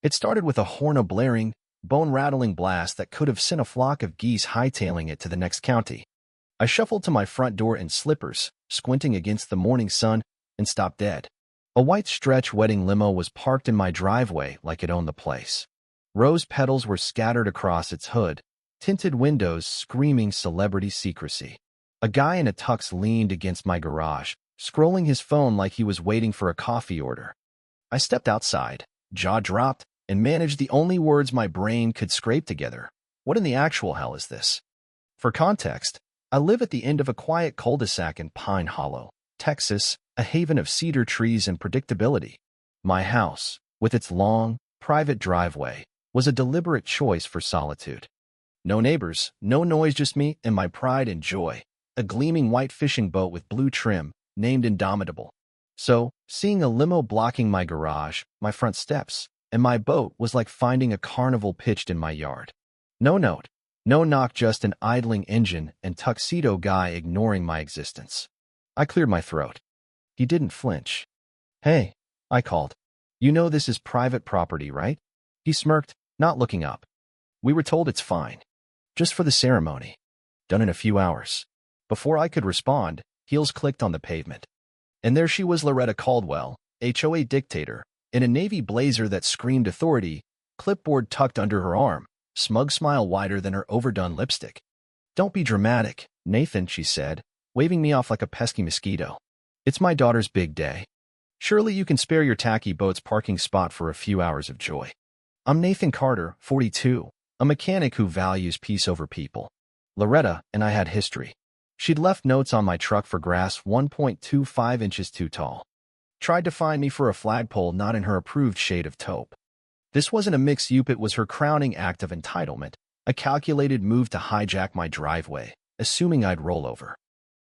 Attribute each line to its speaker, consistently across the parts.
Speaker 1: It started with a horn a blaring, bone-rattling blast that could have sent a flock of geese hightailing it to the next county. I shuffled to my front door in slippers, squinting against the morning sun, and stopped dead. A white stretch wedding limo was parked in my driveway like it owned the place. Rose petals were scattered across its hood, tinted windows screaming celebrity secrecy. A guy in a tux leaned against my garage, scrolling his phone like he was waiting for a coffee order. I stepped outside, jaw dropped, and managed the only words my brain could scrape together. What in the actual hell is this? For context, I live at the end of a quiet cul-de-sac in Pine Hollow, Texas, a haven of cedar trees and predictability. My house, with its long, private driveway, was a deliberate choice for solitude. No neighbors, no noise, just me and my pride and joy, a gleaming white fishing boat with blue trim, named Indomitable. So, seeing a limo blocking my garage, my front steps, and my boat was like finding a carnival pitched in my yard. No note, no knock, just an idling engine and tuxedo guy ignoring my existence. I cleared my throat. He didn't flinch. "Hey," I called. "You know this is private property, right?" He smirked, not looking up. "We were told it's fine. Just for the ceremony. Done in a few hours." Before I could respond, heels clicked on the pavement. And there she was, Loretta Caldwell, HOA dictator, in a navy blazer that screamed authority, clipboard tucked under her arm, smug smile wider than her overdone lipstick. "Don't be dramatic, Nathan," she said, waving me off like a pesky mosquito. "It's my daughter's big day. Surely you can spare your tacky boat's parking spot for a few hours of joy." I'm Nathan Carter, 42, a mechanic who values peace over people. Loretta and I had history. She'd left notes on my truck for grass 1.25 inches too tall. Tried to find me for a flagpole not in her approved shade of taupe. This wasn't a mix-up, it was her crowning act of entitlement, a calculated move to hijack my driveway, assuming I'd roll over.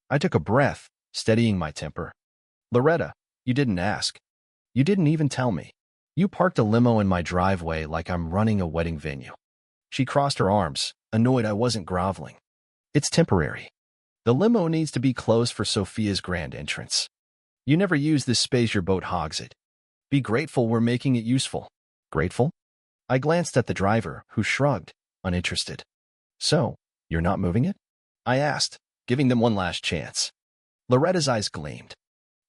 Speaker 1: I took a breath, steadying my temper. "Loretta, you didn't ask. You didn't even tell me. You parked a limo in my driveway like I'm running a wedding venue." She crossed her arms, annoyed I wasn't groveling. "It's temporary. The limo needs to be closed for Sophia's grand entrance. You never use this space, your boat hogs it. Be grateful we're making it useful." "Grateful?" I glanced at the driver, who shrugged, uninterested. "So, you're not moving it?" I asked, giving them one last chance. Loretta's eyes gleamed.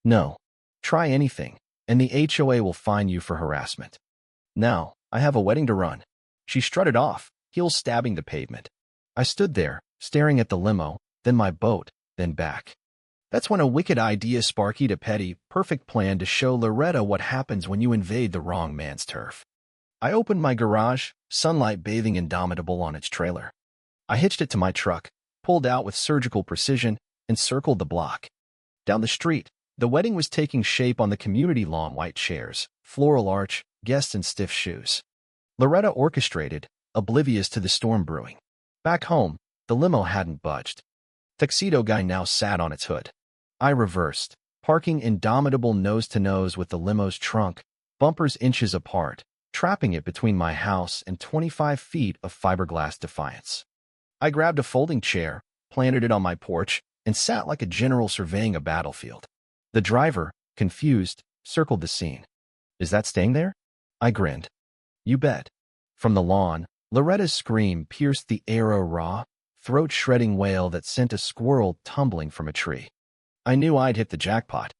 Speaker 1: "No. Try anything, and the HOA will fine you for harassment. Now, I have a wedding to run." She strutted off, heels stabbing the pavement. I stood there, staring at the limo, then my boat, then back. That's when a wicked idea sparked a petty, perfect plan to show Loretta what happens when you invade the wrong man's turf. I opened my garage, sunlight bathing Indomitable on its trailer. I hitched it to my truck, pulled out with surgical precision, and circled the block. Down the street, the wedding was taking shape on the community lawn, white chairs, floral arch, guests in stiff shoes. Loretta orchestrated, oblivious to the storm brewing. Back home, the limo hadn't budged. Tuxedo guy now sat on its hood. I reversed, parking Indomitable nose-to-nose with the limo's trunk, bumpers inches apart, trapping it between my house and 25 feet of fiberglass defiance. I grabbed a folding chair, planted it on my porch, and sat like a general surveying a battlefield. The driver, confused, circled the scene. "Is that staying there?" I grinned. "You bet." From the lawn, Loretta's scream pierced the air, a raw, throat-shredding wail that sent a squirrel tumbling from a tree. I knew I'd hit the jackpot.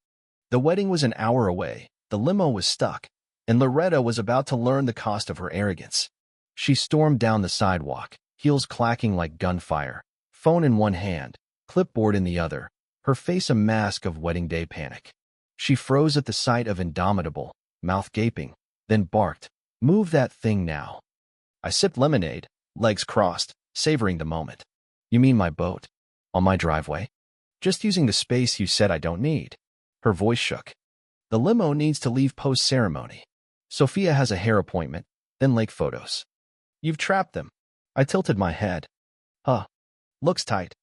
Speaker 1: The wedding was an hour away, the limo was stuck, and Loretta was about to learn the cost of her arrogance. She stormed down the sidewalk, heels clacking like gunfire, phone in one hand, clipboard in the other, her face a mask of wedding day panic. She froze at the sight of Indomitable, mouth gaping, then barked, "Move that thing now." I sipped lemonade, legs crossed, savoring the moment. "You mean my boat? On my driveway? Just using the space you said I don't need." Her voice shook. "The limo needs to leave post-ceremony. Sophia has a hair appointment, then lake photos." "You've trapped them." I tilted my head. "Huh. Looks tight.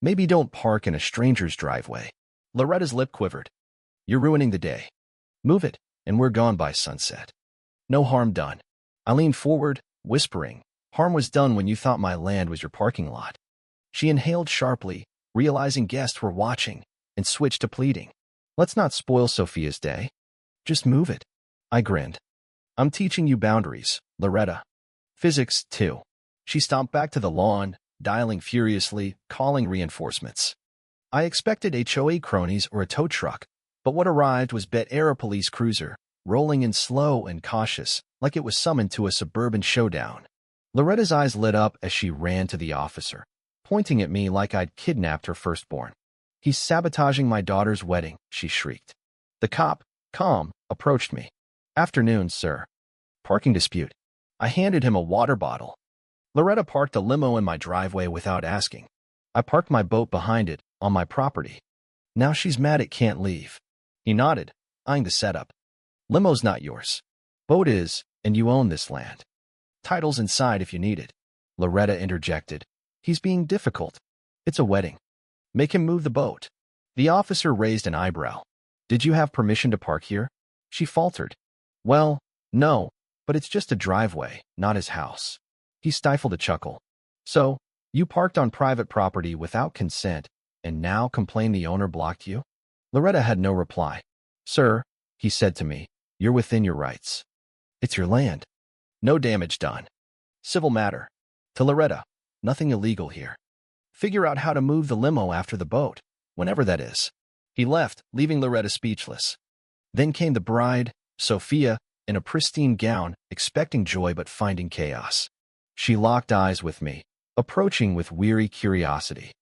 Speaker 1: Maybe don't park in a stranger's driveway." Loretta's lip quivered. "You're ruining the day. Move it, and we're gone by sunset." "No harm done." I leaned forward, whispering, "Harm was done when you thought my land was your parking lot." She inhaled sharply, realizing guests were watching, and switched to pleading. "Let's not spoil Sophia's day. Just move it." I grinned. I'm teaching you boundaries, Loretta. Physics, too. She stomped back to the lawn, dialing furiously, calling reinforcements. I expected HOA cronies or a tow truck, but what arrived was Bet-era police cruiser, rolling in slow and cautious, like it was summoned to a suburban showdown. Loretta's eyes lit up as she ran to the officer, pointing at me like I'd kidnapped her firstborn. "He's sabotaging my daughter's wedding," she shrieked. The cop, calm, approached me. "Afternoon, sir." "Parking dispute." I handed him a water bottle. Loretta parked a limo in my driveway without asking. I parked my boat behind it, on my property. Now she's mad it can't leave. He nodded, eyeing the setup. "Limo's not yours. Boat is, and you own this land. Title's inside if you need it." Loretta interjected. "He's being difficult. It's a wedding. Make him move the boat." The officer raised an eyebrow. "Did you have permission to park here?" She faltered. "Well, no, but it's just a driveway, not his house." He stifled a chuckle. "So, you parked on private property without consent, and now complain the owner blocked you?" Loretta had no reply. "Sir," he said to me, "you're within your rights. It's your land. No damage done. Civil matter." To Loretta, "Nothing illegal here. Figure out how to move the limo after the boat, whenever that is." He left, leaving Loretta speechless. Then came the bride, Sophia, in a pristine gown, expecting joy but finding chaos. She locked eyes with me, approaching with weary curiosity.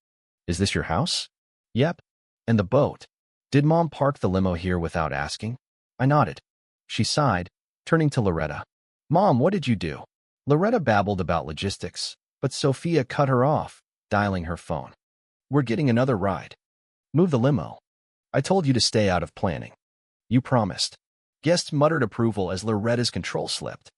Speaker 1: "Is this your house?" "Yep." "And the boat? Did Mom park the limo here without asking?" I nodded. She sighed, turning to Loretta. "Mom, what did you do?" Loretta babbled about logistics, but Sophia cut her off, dialing her phone. "We're getting another ride. Move the limo. I told you to stay out of planning. You promised." Guests muttered approval as Loretta's control slipped.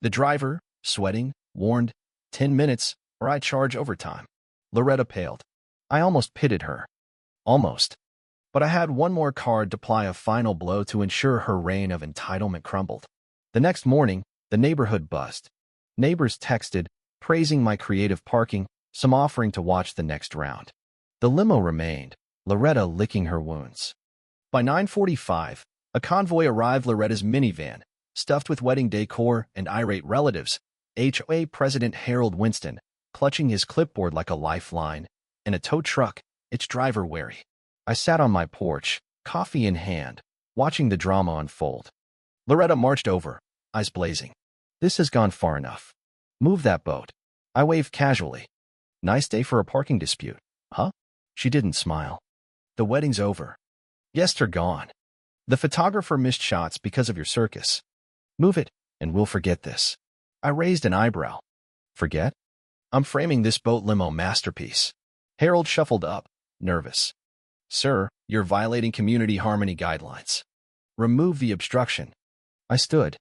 Speaker 1: The driver, sweating, warned, 10 minutes, or I charge overtime." Loretta paled. I almost pitied her. Almost. But I had one more card to ply a final blow to ensure her reign of entitlement crumbled. The next morning, the neighborhood buzzed. Neighbors texted, praising my creative parking, some offering to watch the next round. The limo remained, Loretta licking her wounds. By 9:45, a convoy arrived. Loretta's minivan, stuffed with wedding decor and irate relatives, HOA President Harold Winston, clutching his clipboard like a lifeline, and a tow truck, its driver wary. I sat on my porch, coffee in hand, watching the drama unfold. Loretta marched over, eyes blazing. "This has gone far enough. Move that boat." I waved casually. "Nice day for a parking dispute, huh?" She didn't smile. "The wedding's over. Guests are gone. The photographer missed shots because of your circus. Move it, and we'll forget this." I raised an eyebrow. "Forget? I'm framing this boat limo masterpiece." Harold shuffled up, nervous. "Sir, you're violating community harmony guidelines. Remove the obstruction." I stood.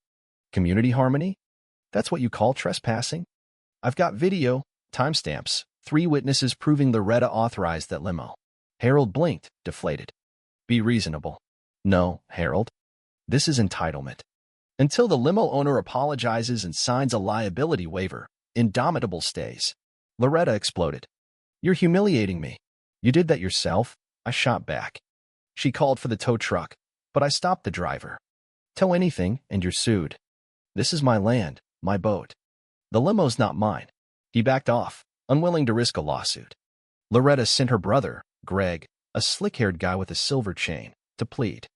Speaker 1: "Community harmony? That's what you call trespassing?" "I've got video, timestamps, 3 witnesses proving Loretta authorized that limo." Harold blinked, deflated. "Be reasonable." "No, Harold. This is entitlement. Until the limo owner apologizes and signs a liability waiver, indomitable stays." Loretta exploded. "You're humiliating me. You did that yourself." I shot back. She called for the tow truck, but I stopped the driver. "Tow anything, and you're sued. This is my land, my boat. The limo's not mine." He backed off, unwilling to risk a lawsuit. Loretta sent her brother, Greg, a slick-haired guy with a silver chain, to plead.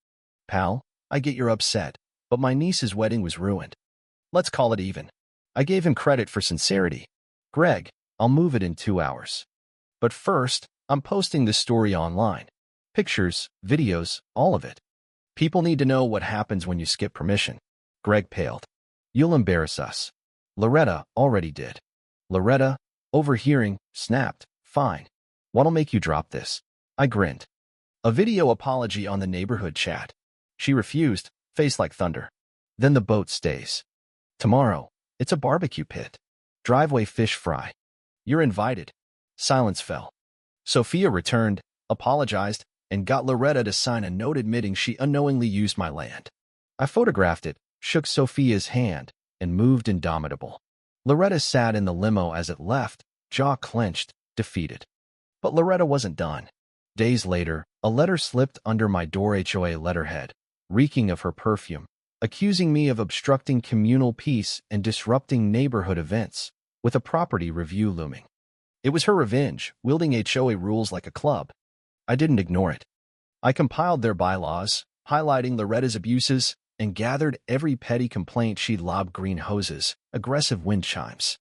Speaker 1: "Pal, I get you're upset, but my niece's wedding was ruined. Let's call it even." I gave him credit for sincerity. "Greg, I'll move it in 2 hours. But first, I'm posting this story online. Pictures, videos, all of it. People need to know what happens when you skip permission." Greg paled. "You'll embarrass us." Loretta already did. Loretta, overhearing, snapped, "Fine. What'll make you drop this?" I grinned. "A video apology on the neighborhood chat." She refused, face like thunder. "Then the boat stays. Tomorrow, it's a barbecue pit. Driveway fish fry. You're invited." Silence fell. Sophia returned, apologized, and got Loretta to sign a note admitting she unknowingly used my land. I photographed it, shook Sophia's hand, and moved indomitable. Loretta sat in the limo as it left, jaw clenched, defeated. But Loretta wasn't done. Days later, a letter slipped under my door, HOA letterhead, reeking of her perfume, accusing me of obstructing communal peace and disrupting neighborhood events, with a property review looming. It was her revenge, wielding HOA rules like a club. I didn't ignore it. I compiled their bylaws, highlighting Loretta's abuses, and gathered every petty complaint she'd lobbed: green hoses, aggressive wind chimes.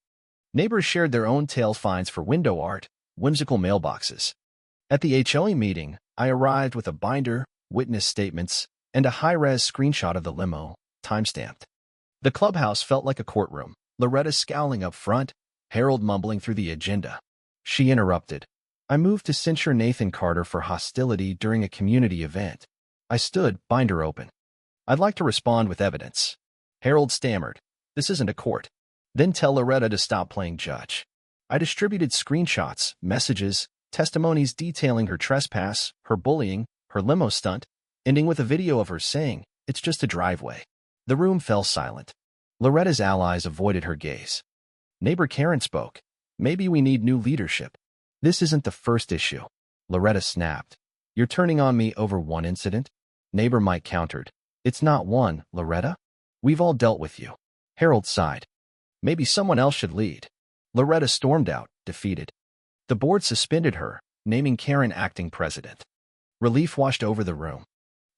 Speaker 1: Neighbors shared their own tale: fines for window art, whimsical mailboxes. At the HOA meeting, I arrived with a binder, witness statements, and a high-res screenshot of the limo, timestamped. The clubhouse felt like a courtroom, Loretta scowling up front, Harold mumbling through the agenda. She interrupted. I moved to censure Nathan Carter for hostility during a community event. I stood, binder open. I'd like to respond with evidence. Harold stammered. This isn't a court. Then tell Loretta to stop playing judge. I distributed screenshots, messages, testimonies detailing her trespass, her bullying, her limo stunt, ending with a video of her saying, "It's just a driveway." The room fell silent. Loretta's allies avoided her gaze. Neighbor Karen spoke. Maybe we need new leadership. This isn't the first issue. Loretta snapped. You're turning on me over one incident? Neighbor Mike countered. It's not one, Loretta. We've all dealt with you. Harold sighed. Maybe someone else should lead. Loretta stormed out, defeated. The board suspended her, naming Karen acting president. Relief washed over the room.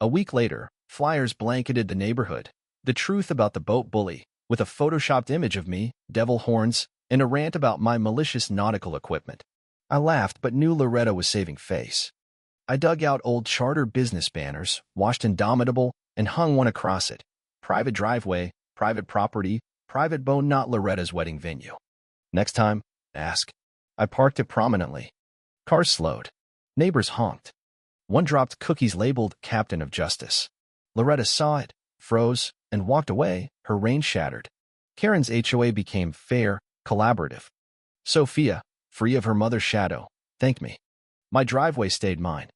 Speaker 1: A week later, flyers blanketed the neighborhood. The truth about the boat bully, with a photoshopped image of me, devil horns, and a rant about my malicious nautical equipment. I laughed but knew Loretta was saving face. I dug out old charter business banners, washed Indomitable, and hung one across it. Private driveway, private property, private bone, not Loretta's wedding venue. Next time, ask. I parked it prominently. Cars slowed. Neighbors honked. One dropped cookies labeled Captain of Justice. Loretta saw it, froze, and walked away, her reign shattered. Karen's HOA became fair, collaborative. Sophia, free of her mother's shadow, thanked me. My driveway stayed mine.